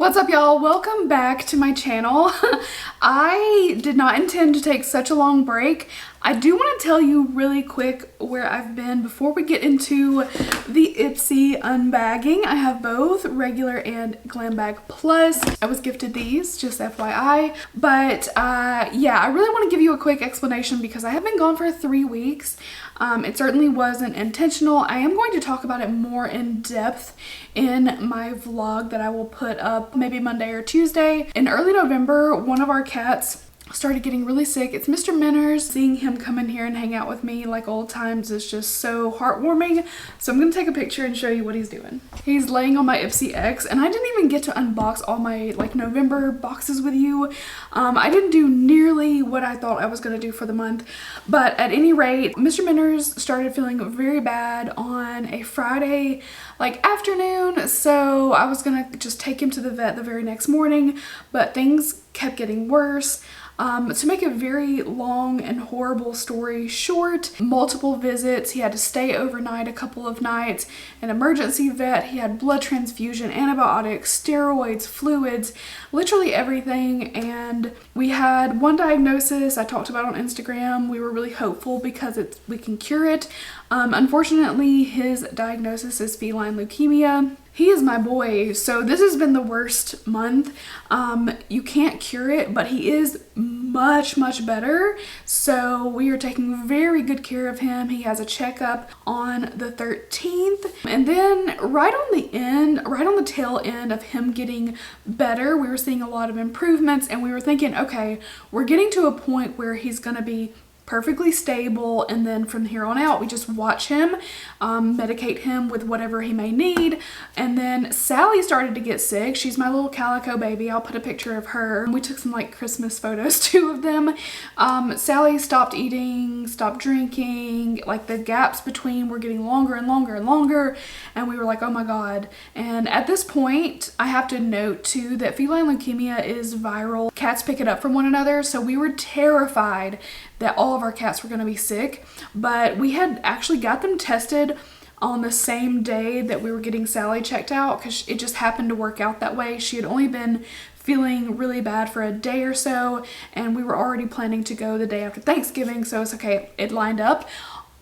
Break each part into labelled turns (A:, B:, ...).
A: What's up, y'all? Welcome back to my channel. I did not intend to take such a long break. I do want to tell you really quick where I've been before we get into the Ipsy unbagging. I have both regular and Glam Bag Plus. I was gifted these, just FYI. But yeah, I really want to give you a quick explanation because I have been gone for 3 weeks. It certainly wasn't intentional. I am going to talk about it more in depth in my vlog that I will put up maybe Monday or Tuesday. In early November, one of our cats started getting really sick. It's Mr. Minners. Seeing him come in here and hang out with me like old times is just so heartwarming. So I'm gonna take a picture and show you what he's doing. He's laying on my Ipsy X, and I didn't even get to unbox all my like November boxes with you. I didn't do nearly what I thought I was gonna do for the month, but at any rate, Mr. Minners started feeling very bad on a Friday like afternoon, so I was gonna just take him to the vet the very next morning, but things kept getting worse. To make a very long and horrible story short, multiple visits. He had to stay overnight a couple of nights, an emergency vet. He had blood transfusion, antibiotics, steroids, fluids, literally everything. And we had one diagnosis I talked about on Instagram. We were really hopeful because we can cure it. Unfortunately, his diagnosis is feline leukemia. He is my boy, so this has been the worst month. You can't cure it, but he is much better. So we are taking very good care of him. He has a checkup on the 13th. And then right on the tail end of him getting better, we were seeing a lot of improvements, and we were thinking, okay, we're getting to a point where he's gonna be perfectly stable, and then from here on out we just watch him, medicate him with whatever he may need. And then Sally started to get sick. She's my little calico baby. I'll put a picture of her. We took some like Christmas photos too of them. Sally stopped eating, stopped drinking, like the gaps between were getting longer and longer, and we were like, oh my god. And at this point I have to note too that feline leukemia is viral. Cats pick it up from one another, so we were terrified that all of our cats were going to be sick, but we had actually got them tested on the same day that we were getting Sally checked out because it just happened to work out that way. She had only been feeling really bad for a day or so, and we were already planning to go the day after Thanksgiving, so it's okay, it lined up.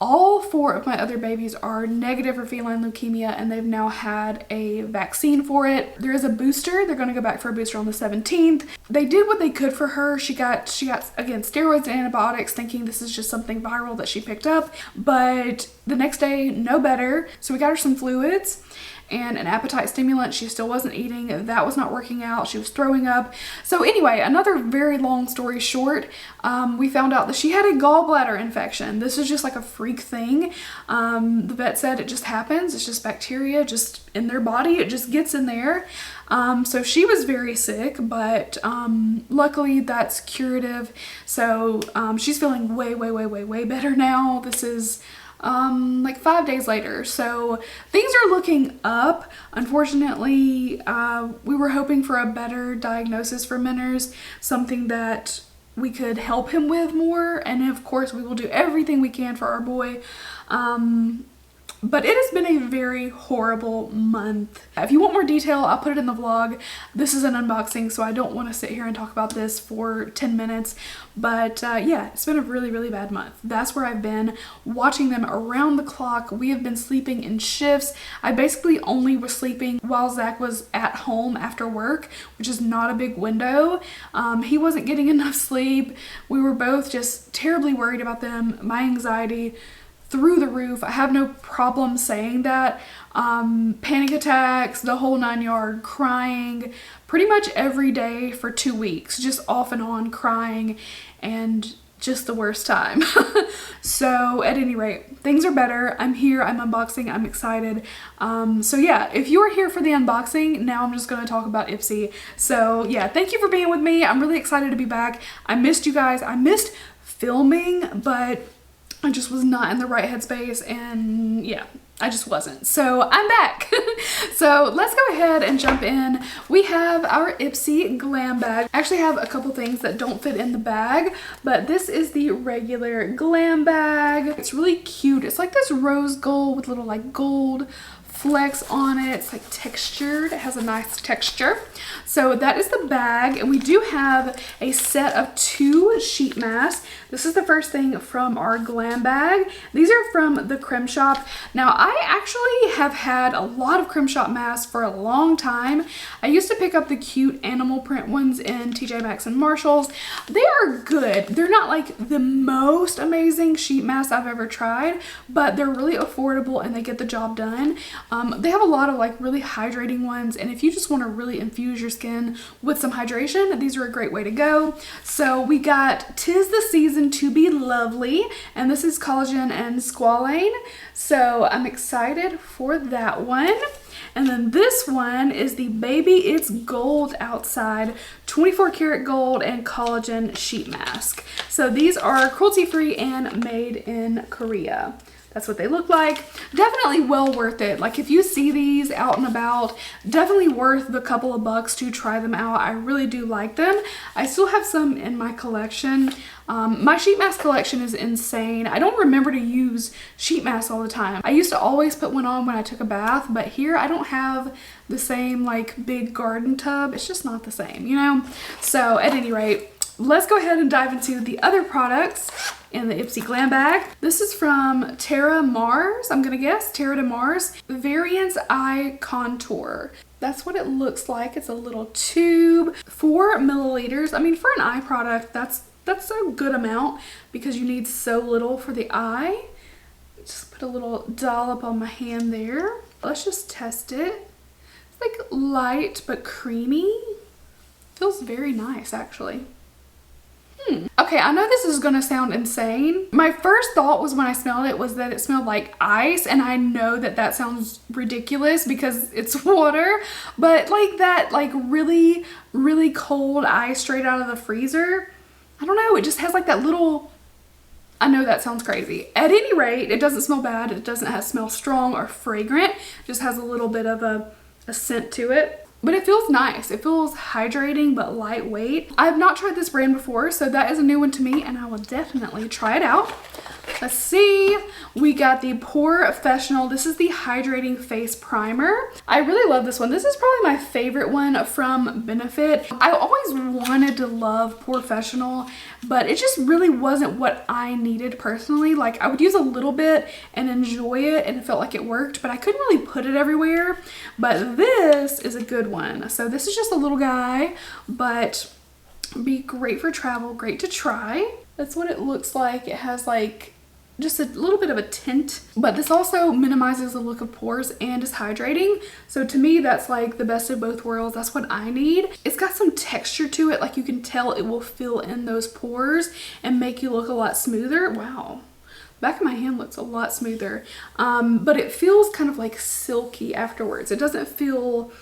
A: All 4 of my other babies are negative for feline leukemia, and they've now had a vaccine for it. There is a booster. They're going to go back for a booster on the 17th. They did what they could for her. She got again, steroids and antibiotics, thinking this is just something viral that she picked up. But the next day, no better. So we got her some fluids and an appetite stimulant. She still wasn't eating. That was not working out. She was throwing up. So anyway, another very long story short, we found out that she had a gallbladder infection. This is just like a freak thing. The vet said it just happens. It's just bacteria just in their body. It just gets in there. So she was very sick, but luckily that's curative. So she's feeling way better now. This is like 5 days later, so things are looking up. Unfortunately, we were hoping for a better diagnosis for Minners, something that we could help him with more, and of course we will do everything we can for our boy. But it has been a very horrible month. If you want more detail, I'll put it in the vlog. This is an unboxing, so I don't want to sit here and talk about this for 10 minutes. But yeah, it's been a really bad month. That's where I've been, watching them around the clock. We have been sleeping in shifts. I basically only was sleeping while Zach was at home after work, which is not a big window. He wasn't getting enough sleep. We were both just terribly worried about them. My anxiety through the roof. I have no problem saying that. Panic attacks, the whole 9 yard, crying pretty much every day for 2 weeks, just off and on crying, and just the worst time. So at any rate, things are better. I'm here, I'm unboxing, I'm excited. So yeah, if you are here for the unboxing, now I'm just going to talk about Ipsy. So yeah, thank you for being with me. I'm really excited to be back. I missed you guys. I missed filming, but I just was not in the right headspace, and yeah, I just wasn't. So I'm back. So let's go ahead and jump in. We have our Ipsy Glam Bag. I actually have a couple things that don't fit in the bag, but this is the regular Glam bag. It's really cute. It's like this rose gold with little like gold flecks on it. It's like textured. It has a nice texture. So that is the bag, and we do have a set of 2 sheet masks. This is the first thing from our Glam bag. These are from the Creme Shop. Now, I actually have had a lot of Creme Shop masks for a long time. I used to pick up the cute animal print ones in TJ Maxx and Marshalls. They are good. They're not like the most amazing sheet masks I've ever tried, but they're really affordable and they get the job done. They have a lot of like really hydrating ones, and if you just want to really infuse your skin with some hydration, these are a great way to go. So we got 'Tis the Season to Be Lovely, and this is collagen and squalane. So I'm excited for that one. And then this one is the Baby It's Gold Outside 24 karat gold and collagen sheet mask. So these are cruelty free and made in Korea. That's what they look like. Definitely well worth it. Like if you see these out and about, definitely worth the couple of bucks to try them out. I really do like them. I still have some in my collection. My sheet mask collection is insane. I don't remember to use sheet masks all the time. I used to always put one on when I took a bath, but here I don't have the same like big garden tub. It's just not the same, you know? So at any rate, let's go ahead and dive into the other products in the Ipsy Glam bag. This is from Terra Mars, I'm gonna guess, Terra de Mars, Variance Eye Contour. That's what it looks like. It's a little tube, 4 milliliters. I mean, for an eye product, that's a good amount because you need so little for the eye. Just put a little dollop on my hand there. Let's just test it. It's like light but creamy. Feels very nice, actually. Okay, I know this is gonna sound insane. My first thought was when I smelled it was that it smelled like ice, and I know that that sounds ridiculous because it's water, but like that like really, really cold ice straight out of the freezer. I don't know, it just has like that little, I know that sounds crazy. At any rate, it doesn't smell bad. It doesn't smell strong or fragrant. It just has a little bit of a scent to it. But it feels nice. It feels hydrating but lightweight. I have not tried this brand before, so that is a new one to me, and I will definitely try it out. Let's see. We got the POREfessional. This is the hydrating face primer. I really love this one. This is probably my favorite one from Benefit. I always wanted to love POREfessional, but it just really wasn't what I needed personally. Like I would use a little bit and enjoy it and it felt like it worked, but I couldn't really put it everywhere. But this is a good one. So this is just a little guy, but be great for travel, great to try. That's what it looks like. It has like just a little bit of a tint, but this also minimizes the look of pores and is hydrating. So to me, that's like the best of both worlds. That's what I need. It's got some texture to it. Like you can tell it will fill in those pores and make you look a lot smoother. Wow. Back of my hand looks a lot smoother, but it feels kind of like silky afterwards. It doesn't feel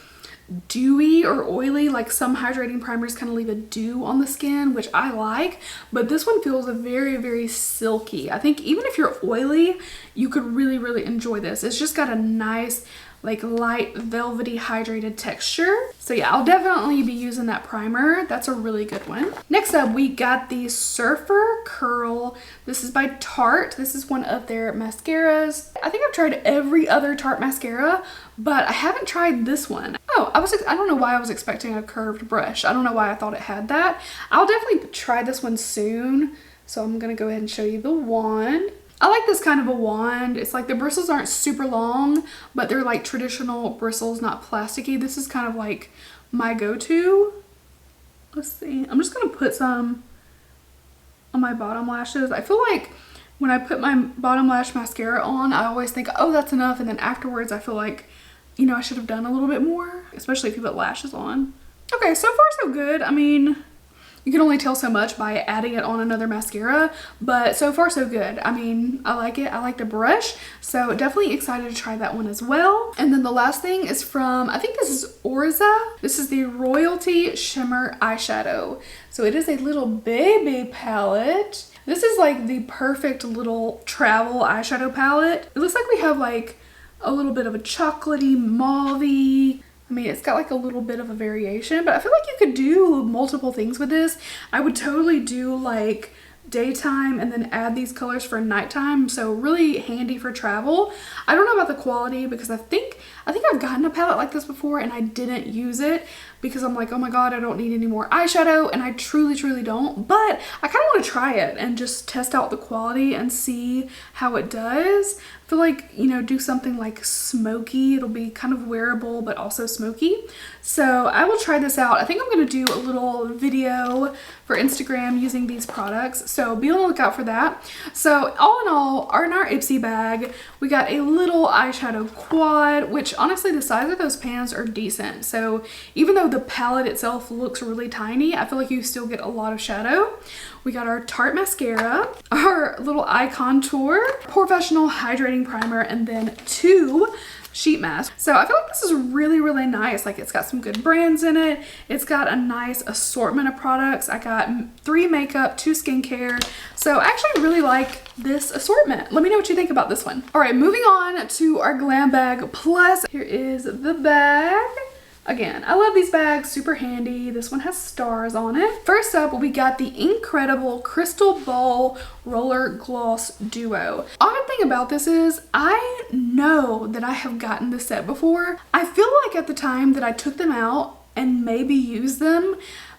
A: dewy or oily like some hydrating primers kind of leave a dew on the skin, which I like, but this one feels very, very silky. I think even if you're oily, you could really, really enjoy this. It's just got a nice like light velvety hydrated texture. So yeah, I'll definitely be using that primer. That's a really good one. Next up, we got the Surfer Curl. This is by Tarte. This is one of their mascaras. I think I've tried every other Tarte mascara, but I haven't tried this one. Oh, I don't know why I was expecting a curved brush. I don't know why I thought it had that. I'll definitely try this one soon. So I'm gonna go ahead and show you the wand. I like this kind of a wand. It's like the bristles aren't super long, but they're like traditional bristles, not plasticky. This is kind of like my go-to. Let's see. I'm just gonna put some on my bottom lashes. I feel like when I put my bottom lash mascara on, I always think, oh, that's enough. And then afterwards, I feel like, you know, I should have done a little bit more, especially if you put lashes on. Okay, so far so good. I mean, you can only tell so much by adding it on another mascara, but so far so good. I mean, I like it. I like the brush, so definitely excited to try that one as well. And then the last thing is from, I think this is Orza. This is the Royalty Shimmer Eyeshadow. So it is a little baby palette. This is like the perfect little travel eyeshadow palette. It looks like we have like a little bit of a chocolatey, mauvey, I mean, it's got like a little bit of a variation, but I feel like you could do multiple things with this. I would totally do like daytime and then add these colors for nighttime, so really handy for travel. I don't know about the quality because I think I've gotten a palette like this before and I didn't use it because I'm like, oh my god, I don't need any more eyeshadow, and I truly don't. But I kind of want to try it and just test out the quality and see how it does. I feel like, you know, do something like smoky. It'll be kind of wearable but also smoky. So I will try this out. I think I'm going to do a little video for Instagram using these products, so be on the lookout for that. So all in all, in our Ipsy bag, we got a little eyeshadow quad, which honestly the size of those pans are decent. So even though the palette itself looks really tiny, I feel like you still get a lot of shadow. We got our Tarte mascara, our little eye contour, Professional hydrating primer, and then 2 sheet masks. So I feel like this is really nice. Like, it's got some good brands in it. It's got a nice assortment of products. I got 3 makeup, 2 skincare. So I actually really like this assortment. Let me know what you think about this one. All right, moving on to our Glam bag plus. Here is the bag. Again, I love these bags, super handy. This one has stars on it. First up, we got the incredible Crystal Ball Roller Gloss Duo. Odd thing about this is I know that I have gotten this set before. I feel like at the time that I took them out and maybe used them,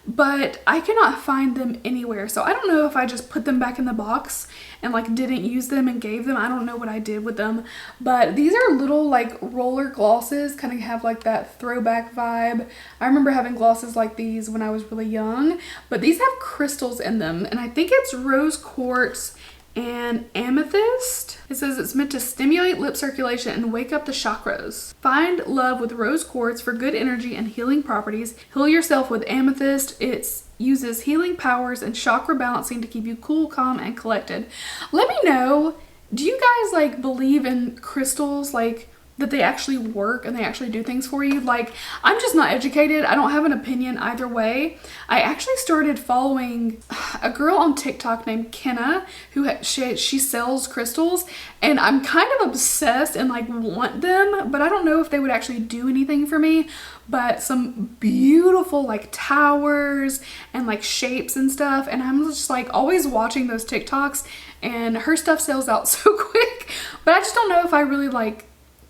A: but I cannot find them anywhere. So I don't know if I just put them back in the box and like didn't use them and gave them. I don't know what I did with them, but these are little like roller glosses, kind of have like that throwback vibe. I remember having glosses like these when I was really young, but these have crystals in them, and I think it's rose quartz and amethyst. It says it's meant to stimulate lip circulation and wake up the chakras. Find love with rose quartz for good energy and healing properties. Heal yourself with amethyst. It uses healing powers and chakra balancing to keep you cool, calm, and collected. Let me know, do you guys like believe in crystals, like that they actually work and they actually do things for you? Like, I'm just not educated. I don't have an opinion either way. I actually started following a girl on TikTok named Kenna who she sells crystals, and I'm kind of obsessed and like want them, but I don't know if they would actually do anything for me. But some beautiful like towers and like shapes and stuff, and I'm just like always watching those TikToks, and her stuff sells out so quick. But I just don't know if I really like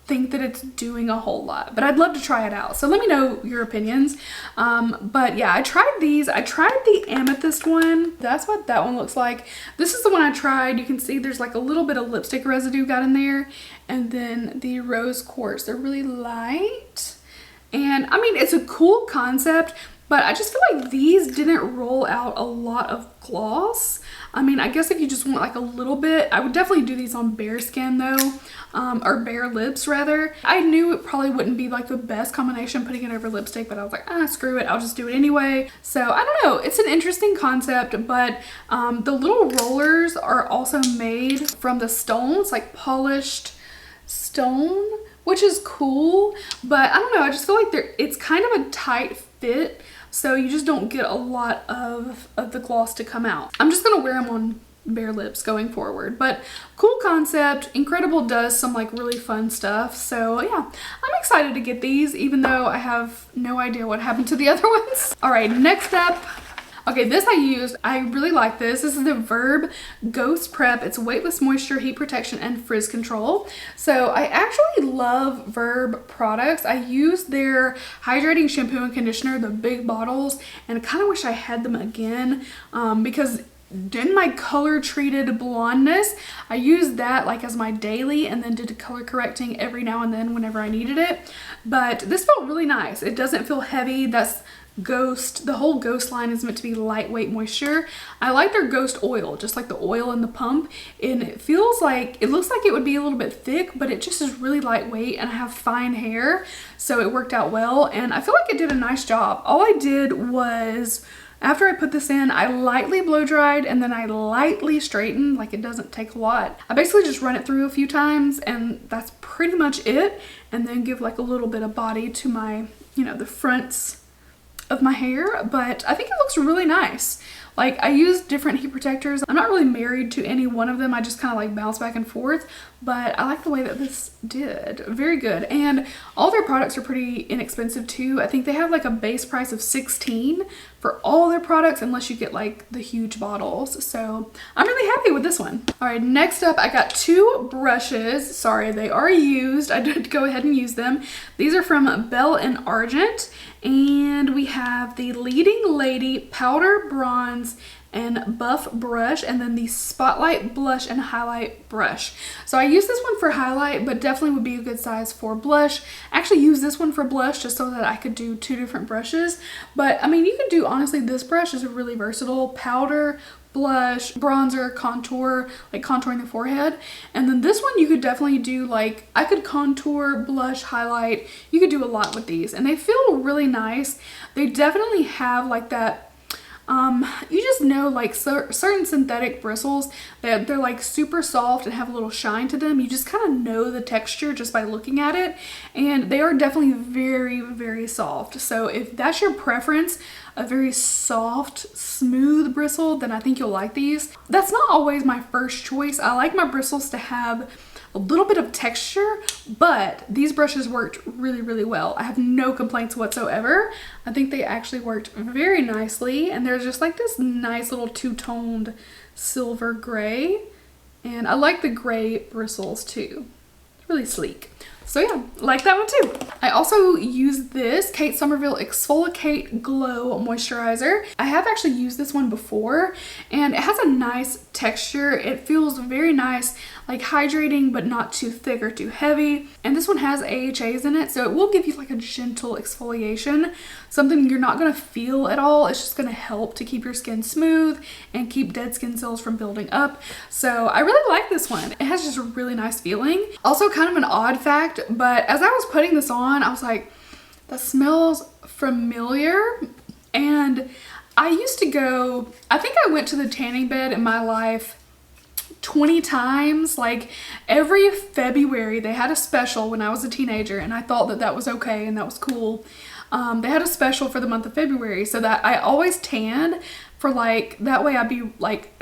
A: think that it's doing a whole lot, but I'd love to try it out. So let me know your opinions. But yeah, I tried these. I tried the amethyst one. That's what that one looks like. This is the one I tried. You can see there's like a little bit of lipstick residue got in there. And then the rose quartz, they're really light. And I mean, it's a cool concept, but I just feel like these didn't roll out a lot of gloss. I mean, I guess if you just want like a little bit, I would definitely do these on bare skin though, or bare lips rather. I knew it probably wouldn't be like the best combination putting it over lipstick, but I was like, screw it, I'll just do it anyway. So I don't know, it's an interesting concept, but the little rollers are also made from the stones, like polished stone, which is cool, but I don't know, I just feel like it's kind of a tight fit, so you just don't get a lot of the gloss to come out. I'm just gonna wear them on bare lips going forward, but cool concept. Incredible does some like really fun stuff, so yeah, I'm excited to get these, even though I have no idea what happened to the other ones. All right, next up. Okay, this I used. I really like this. This is the Verb Ghost Prep. It's weightless moisture, heat protection, and frizz control. So I actually love Verb products. I use their hydrating shampoo and conditioner, the big bottles, and I kind of wish I had them again because in my color treated blondness, I used that like as my daily and then did color correcting every now and then whenever I needed it. But this felt really nice. It doesn't feel heavy. That's Ghost. The whole Ghost line is meant to be lightweight moisture. I like their Ghost oil, just like the oil in the pump, and it feels like, it looks like it would be a little bit thick, but it just is really lightweight, and I have fine hair, so it worked out well, and I feel like it did a nice job. All I did was, after I put this in, I lightly blow dried and then I lightly straightened, like it doesn't take a lot. I basically just run it through a few times and that's pretty much it, and then give like a little bit of body to my, you know, the fronts of my hair, but I think it looks really nice. Like, I use different heat protectors. I'm not really married to any one of them. I just kind of like bounce back and forth, but I like the way that this did. Very good. And all their products are pretty inexpensive too. I think they have like a base price of $16 for all their products, unless you get like the huge bottles. So I'm really happy with this one. All right, next up, I got 2 brushes. Sorry, they are used. I did go ahead and use them. These are from Bell and Argent, and we have the Leading Lady Powder Bronze and Buff brush, and then the Spotlight Blush and Highlight brush. So I use this one for highlight, but definitely would be a good size for blush. I actually use this one for blush just so that I could do 2 different brushes. But I mean, you could do, honestly, this brush is really versatile. Powder, blush, bronzer, contour, like contouring the forehead. And then this one you could definitely do, like, I could contour, blush, highlight. You could do a lot with these, and they feel really nice. They definitely have like that, you just know, like certain synthetic bristles that they're like super soft and have a little shine to them. You just kind of know the texture just by looking at it, and they are definitely very, very soft. So if that's your preference, a very soft, smooth bristle, then I think you'll like these. That's not always my first choice. I like my bristles to have a little bit of texture, but these brushes worked really, really well. I have no complaints whatsoever. I think they actually worked very nicely, and there's just like this nice little two-toned silver gray, and I like the gray bristles too. It's really sleek. So yeah, like that one too. I also use this Kate Somerville Exfoliate Glow Moisturizer. I have actually used this one before, and it has a nice texture. It feels very nice, like hydrating, but not too thick or too heavy. And this one has AHAs in it, so it will give you like a gentle exfoliation, something you're not gonna feel at all. It's just gonna help to keep your skin smooth and keep dead skin cells from building up. So I really like this one. It has just a really nice feeling. Also, kind of an odd fact, but as I was putting this on, I was like, that smells familiar. And I used to go, I think I went to the tanning bed in my life 20 times. Like every February they had a special when I was a teenager, and I thought that that was okay and that was cool. They had a special for the month of February, so that I always tanned for like, that way I'd be like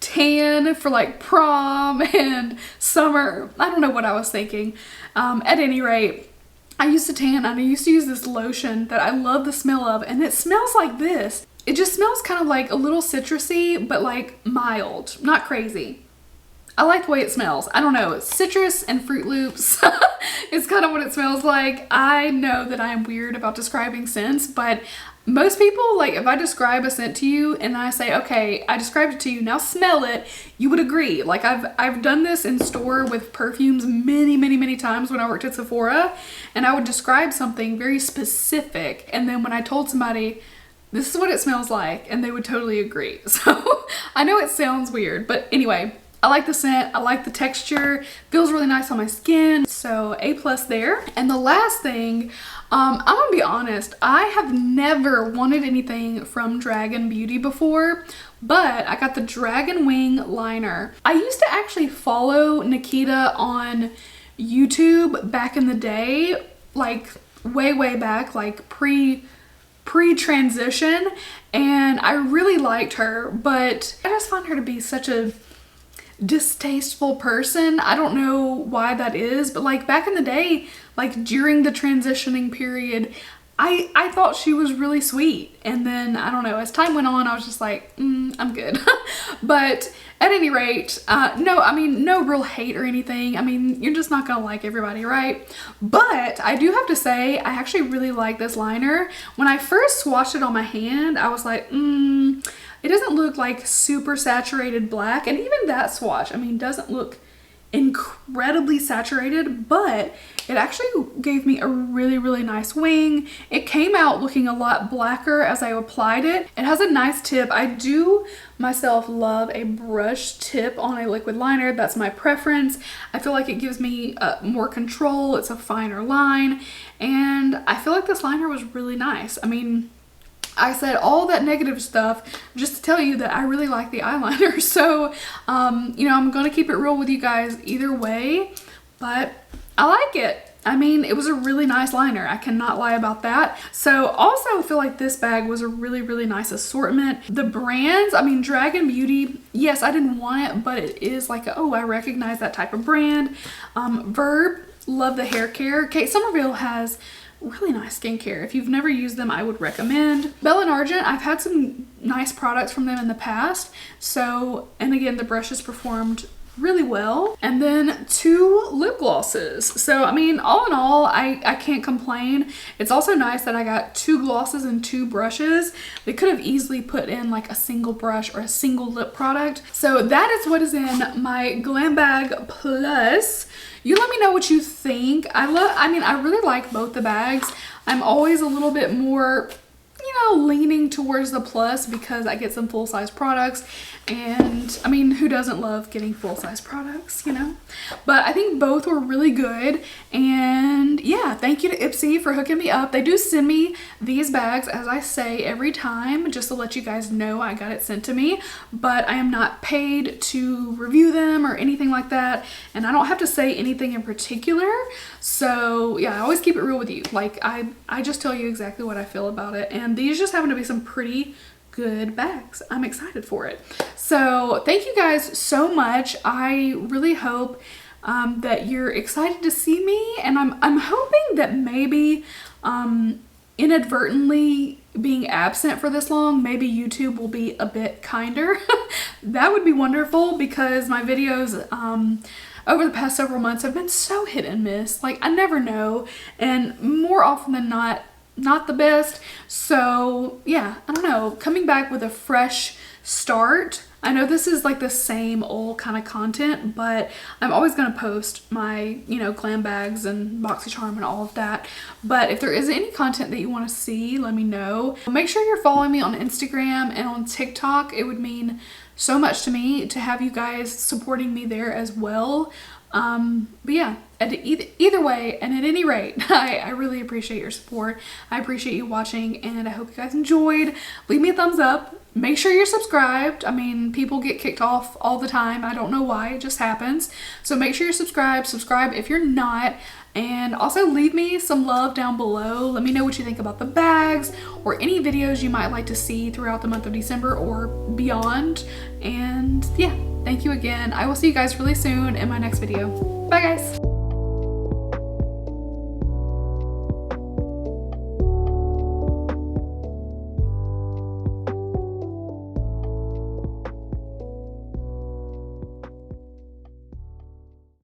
A: tan for like prom and summer. I don't know what I was thinking. At any rate, I used to tan, and I used to use this lotion that I love the smell of, and it smells like this. It just smells kind of like a little citrusy, but like mild, not crazy. I like the way it smells. I don't know, citrus and Fruit Loops is kind of what it smells like. I know that I am weird about describing scents, but most people, like if I describe a scent to you and I say, okay, I described it to you, now smell it, you would agree. Like I've done this in store with perfumes many, many, many times when I worked at Sephora, and I would describe something very specific, and then when I told somebody, this is what it smells like, and they would totally agree. So I know it sounds weird, but anyway, I like the scent, I like the texture, feels really nice on my skin, so A+ there. And the last thing, I'm gonna be honest, I have never wanted anything from Dragon Beauty before, but I got the Dragon Wing liner. I used to actually follow Nikita on YouTube back in the day, like way back, like pre-transition, and I really liked her, but I just find her to be such a distasteful person. I don't know why that is, but like back in the day, like during the transitioning period, I thought she was really sweet, and then I don't know, as time went on I was just like, I'm good. But at any rate, no, I mean, no real hate or anything. I mean, you're just not gonna like everybody, right? But I do have to say, I actually really like this liner. When I first swatched it on my hand, I was like, it doesn't look like super saturated black, and even that swatch, I mean, doesn't look incredibly saturated, but it actually gave me a really, really nice wing. It came out looking a lot blacker as I applied it. It has a nice tip. I do myself love a brush tip on a liquid liner. That's my preference. I feel like it gives me more control. It's a finer line, and I feel like this liner was really nice. I mean, I said all that negative stuff just to tell you that I really like the eyeliner. So, you know, I'm going to keep it real with you guys either way, but I like it. I mean, it was a really nice liner. I cannot lie about that. So also feel like this bag was a really, really nice assortment. The brands, I mean, Dragon Beauty, yes, I didn't want it, but it is like, oh, I recognize that type of brand. Verb, love the hair care. Kate Somerville has really nice skincare. If you've never used them, I would recommend. Belle and Argent, I've had some nice products from them in the past. So, and again, the brushes performed really well. And then 2 lip glosses. So I mean, all in all, I can't complain. It's also nice that I got 2 glosses and 2 brushes. They could have easily put in like a single brush or a single lip product. So that is what is in my Glam Bag Plus. You let me know what you think. I mean, I really like both the bags. I'm always a little bit more, you know, leaning towards the Plus because I get some full-size products, and I mean, who doesn't love getting full-size products, you know? But I think both were really good, and yeah, thank you to Ipsy for hooking me up. They do send me these bags, as I say every time, just to let you guys know I got it sent to me, but I am not paid to review them or anything like that, and I don't have to say anything in particular. So yeah, I always keep it real with you. Like I just tell you exactly what I feel about it, and these just happen to be some pretty good bags. I'm excited for it. So thank you guys so much. I really hope that you're excited to see me, and I'm hoping that maybe inadvertently being absent for this long, maybe YouTube will be a bit kinder. That would be wonderful, because my videos over the past several months have been so hit and miss. Like, I never know, and more often than not the best. So yeah, I don't know, coming back with a fresh start. I know this is like the same old kind of content, but I'm always going to post my, you know, glam bags and BoxyCharm and all of that. But if there is any content that you want to see, let me know. Make sure you're following me on Instagram and on TikTok. It would mean so much to me to have you guys supporting me there as well. But yeah, either way, and at any rate, I really appreciate your support. I appreciate you watching, and I hope you guys enjoyed. Leave me a thumbs up. Make sure you're subscribed. I mean, people get kicked off all the time. I don't know why, it just happens. So make sure you're subscribed. Subscribe if you're not. And also leave me some love down below. Let me know what you think about the bags, or any videos you might like to see throughout the month of December or beyond. And yeah, thank you again. I will see you guys really soon in my next video. Bye guys.